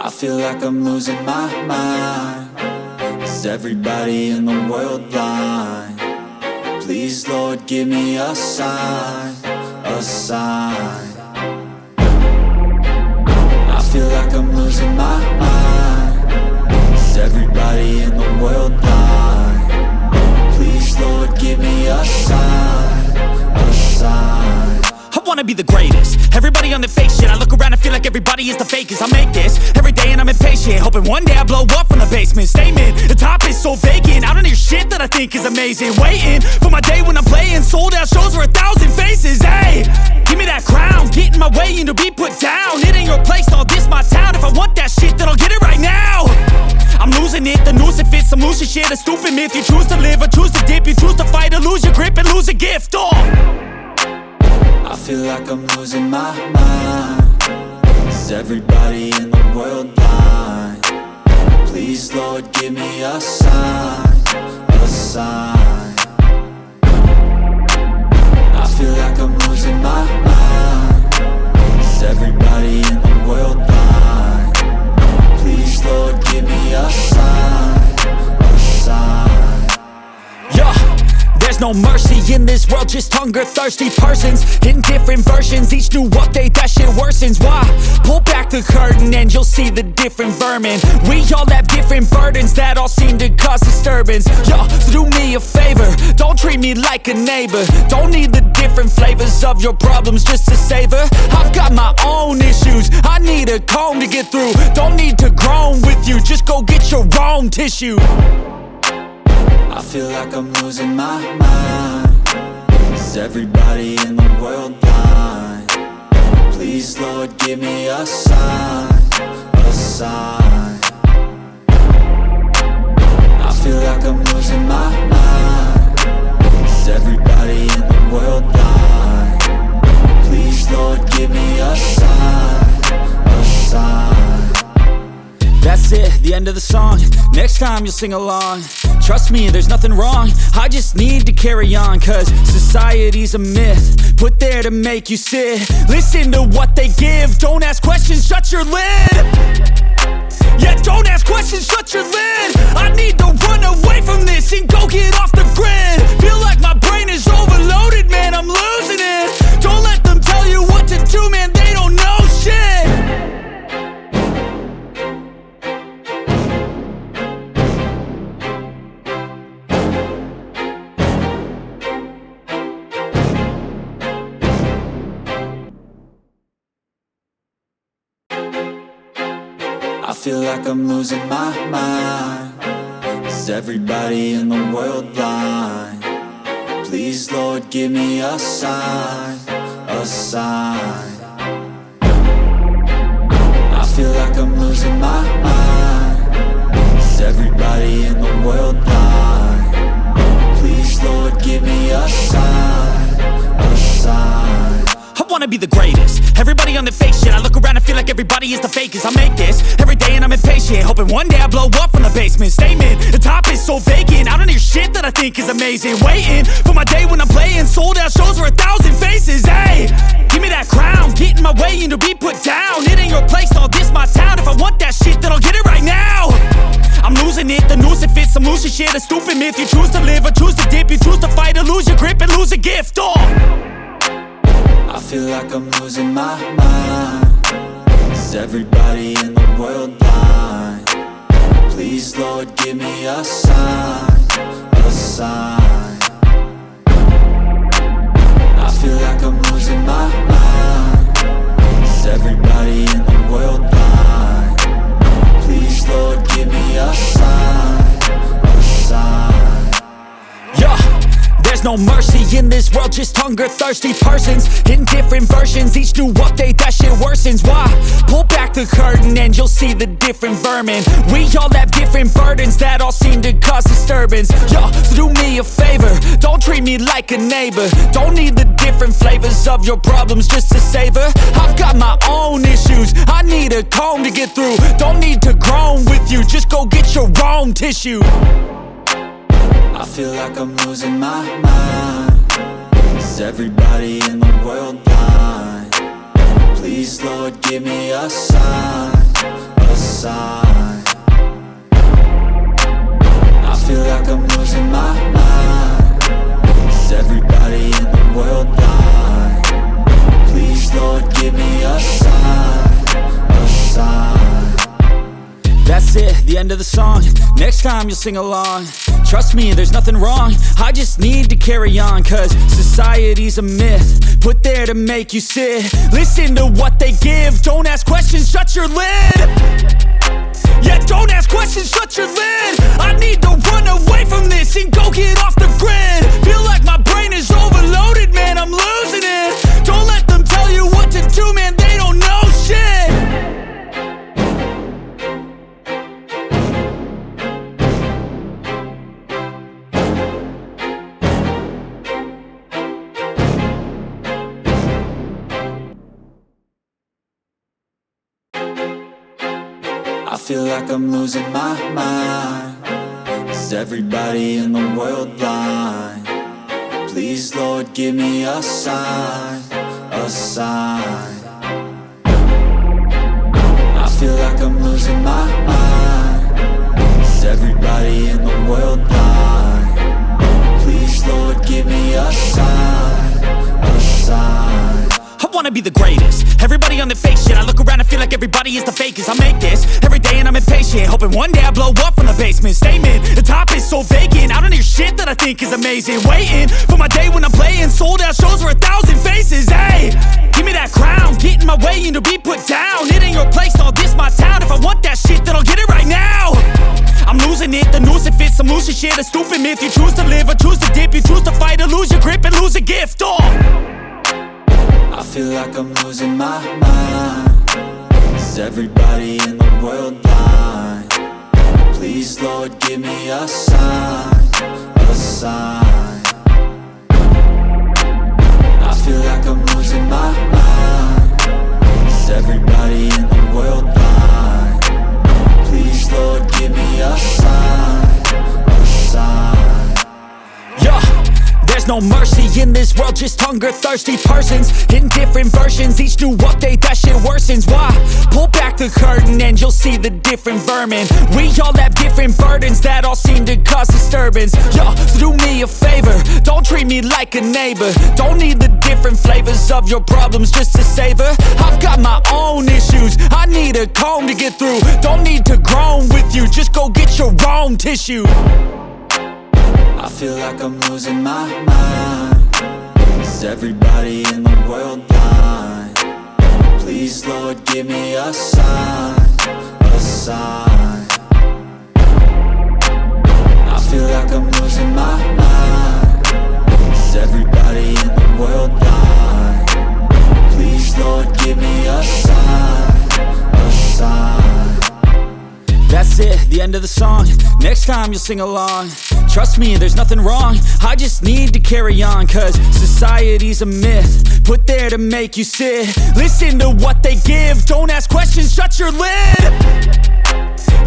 I feel like I'm losing my mind. Is everybody in the world blind? Please, Lord, give me a sign, a sign. I feel like I'm losing my mind. Is everybody in the world blind? Please, Lord, give me a sign, a sign. I wanna be the greatest. Everybody on the fake shit. I look around and feel like everybody is the fakest. I make this every day and I'm impatient, hoping one day I blow up from the basement. Statement, the top is so vacant. I don't hear shit that I think is amazing. Waiting for my day when I'm playing sold out shows for 1,000 faces. Hey, give me that crown, get in my way and to be put down. It ain't your place, all this my town. If I want that shit, then I'll get it right now. I'm losing it, the noose it fits. I'm losing shit, a stupid myth. You choose to live or choose to dip. You choose to fight or lose your grip and lose a gift. I feel like I'm losing my mind. Is everybody in the world blind? Please, Lord, give me a sign, a sign. I feel like I'm losing my mind. Is everybody in the world blind? Please, Lord, give me a sign, a sign. Yeah. There's no mercy in this world, just hunger-thirsty persons in different versions. Each new update, that shit worsens. Why? Pull back the curtain and you'll see the different vermin. We all have different burdens that all seem to cause disturbance. Yo, so do me a favor, don't treat me like a neighbor. Don't need the different flavors of your problems just to savor. I've got my own issues, I need a comb to get through. Don't need to groan with you, just go get your own tissue. I feel like I'm losing my mind. Is everybody in the world blind? Please, Lord, give me a sign, a sign. I feel like I'm losing my mind. Is everybody in the world blind? Please, Lord, give me a sign, a sign. That's it, the end of the song. Next time you'll sing along. Trust me, there's nothing wrong. I just need to carry on, cause society's a myth put there to make you sit. Listen to what they give. Don't ask questions, shut your lid. Yeah, don't ask questions, shut your lid. I need to run away from this and go get off the grid. Feel like my brain is overloaded, man, I'm losing it. Don't let them tell you what to do, man, they don't know shit. I feel like I'm losing my mind. Is everybody in the world blind? Please, Lord, give me a sign, a sign. I feel like I'm losing my mind. Is everybody in the world blind? Please, Lord, give me a sign, a sign. I wanna be the greatest. Everybody on the fake shit. I look around and feel like everybody is the fakest. I make this every day and I'm impatient, hoping one day I blow up from the basement. Statement, the top is so vacant. I don't hear shit that I think is amazing. Waiting for my day when I'm playing sold out shows for 1,000 faces. Hey, give me that crown, get in my way and to be put down. It ain't your place, all this my town. If I want that shit, then I'll get it right now. I'm losing it, the noose it fits. I'm losing shit, a stupid myth. You choose to live or choose to dip. You choose to fight or lose your grip and lose a gift. I feel like I'm losing my mind. Is everybody in the world blind? Please, Lord, give me a sign, a sign. I feel like I'm losing my mind. Is everybody in the world blind? Please, Lord, give me a sign, a sign. Yeah. There's no mercy in this world, just hunger-thirsty persons in different versions. Each new update, that shit worsens. Why? Pull back the curtain and you'll see the different vermin. We all have different burdens that all seem to cause disturbance. Yo, so do me a favor, don't treat me like a neighbor. Don't need the different flavors of your problems just to savor. I've got my own issues, I need a comb to get through. Don't need to groan with you, just go get your own tissue. I feel like I'm losing my mind. Is everybody in the world blind? Please, Lord, give me a sign, a sign. sign. I feel like I'm losing my mind. Is everybody in the world blind? Please, Lord, give me a sign, a sign. That's it, the end of the song. Next time you'll sing along. Trust me, there's nothing wrong. I just need to carry on, cause society's a myth put there to make you sit. Listen to what they give. Don't ask questions, shut your lid. Yeah, don't ask questions, shut your lid. I need to run away from this and go get off the grid. Feel like my brain is overloaded, man, I'm losing it. Don't let them tell you what to do, man, they don't know shit. I feel like I'm losing my mind. Is everybody in the world blind? Please, Lord, give me a sign, a sign. I feel like I'm losing my mind. Is everybody in the world blind? Please, Lord, give me a sign, a sign. I wanna be the greatest. Everybody on the fake shit. I look around and feel like everybody is the fakest. I make this every day and I'm impatient, hoping one day I blow up from the basement. Statement, the top is so vacant. I don't hear shit that I think is amazing. Waiting for my day when I'm playing sold out shows for 1,000 faces. Hey, give me that crown, get in my way and to be put down. It ain't your place, all this my town. If I want that shit, then I'll get it right now. I'm losing it, the noose it fits. I'm losing shit, a stupid myth. You choose to live or choose to dip. You choose to fight or lose your grip and lose a gift. Oh, I feel like I'm losing my mind. Is everybody in the world blind? Please, Lord, give me a sign, a sign. I feel like I'm losing my mind. Is everybody in the world blind? Please, Lord, give me a sign, a sign. yeah. There's no mercy in this world, just hunger-thirsty persons in different versions. Each new update, that shit worsens. Why? Pull back the curtain and you'll see the different vermin. We all have different burdens that all seem to cause disturbance. Yo, so do me a favor, don't treat me like a neighbor. Don't need the different flavors of your problems just to savor. I've got my own issues, I need a comb to get through. Don't need to groan with you, just go get your own tissue. I feel like I'm losing my mind. Is everybody in the world blind? Please, Lord, give me a sign, a sign. I feel like I'm losing my mind. Is everybody in the world blind? Please, Lord, give me a sign, a sign. That's it, the end of the song. Next time you'll sing along. Trust me, there's nothing wrong. I just need to carry on, cause society's a myth put there to make you sit. Listen to what they give. Don't ask questions, shut your lid.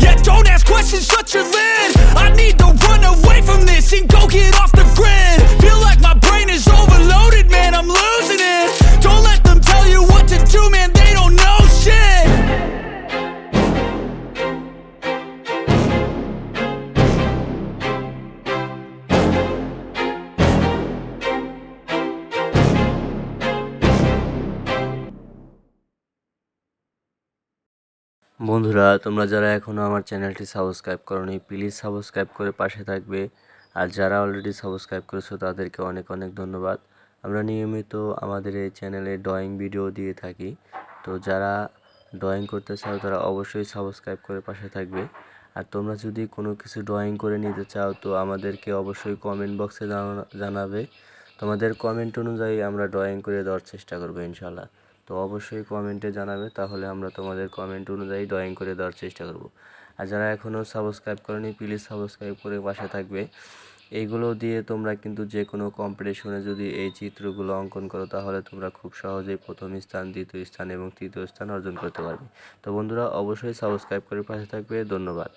Yeah, don't ask questions, shut your lid. I need to run away from this and go get off the grid. Feel like my brain is overloaded, man, I'm losing it. Don't let them tell you what to do, man, they don't know shit. বন্ধুরা, তোমরা যারা এখনও আমার চ্যানেলটি subscribe করোনি, please subscribe করে পাশে থাকবে। আর যারা অলরেডি সাবস্ক্রাইব করেছো তাদেরকে অনেক অনেক ধন্যবাদ। আমরা নিয়মিত আমাদের এই চ্যানেলে ড্রয়িং ভিডিও দিয়ে থাকি, তো যারা ড্রয়িং করতে চাও তারা অবশ্যই সাবস্ক্রাইব করে পাশে থাকবে। আর তোমরা যদি কোনো কিছু ড্রয়িং করে নিতে চাও তো আমাদেরকে অবশ্যই কমেন্ট বক্সে জানাবে। তোমাদের কমেন্ট অনুযায়ী আমরা ড্রয়িং করে দেওয়ার চেষ্টা করবো ইনশাল্লাহ। তো অবশ্যই কমেন্টে জানাবে, তাহলে আমরা তোমাদের কমেন্ট অনুযায়ী ড্রয়িং করে দেওয়ার চেষ্টা করব। আর যারা এখনও সাবস্ক্রাইব করেনি প্লিজ সাবস্ক্রাইব করে পাশে থাকবে। এইগুলো দিয়ে তোমরা কিন্তু যে কোনো কম্পিটিশনে যদি এই চিত্রগুলো অঙ্কন করো তাহলে তোমরা খুব সহজেই প্রথম স্থান, দ্বিতীয় স্থান এবং তৃতীয় স্থান অর্জন করতে পারবে। তো বন্ধুরা, অবশ্যই সাবস্ক্রাইব করে পাশে থাকবে। ধন্যবাদ।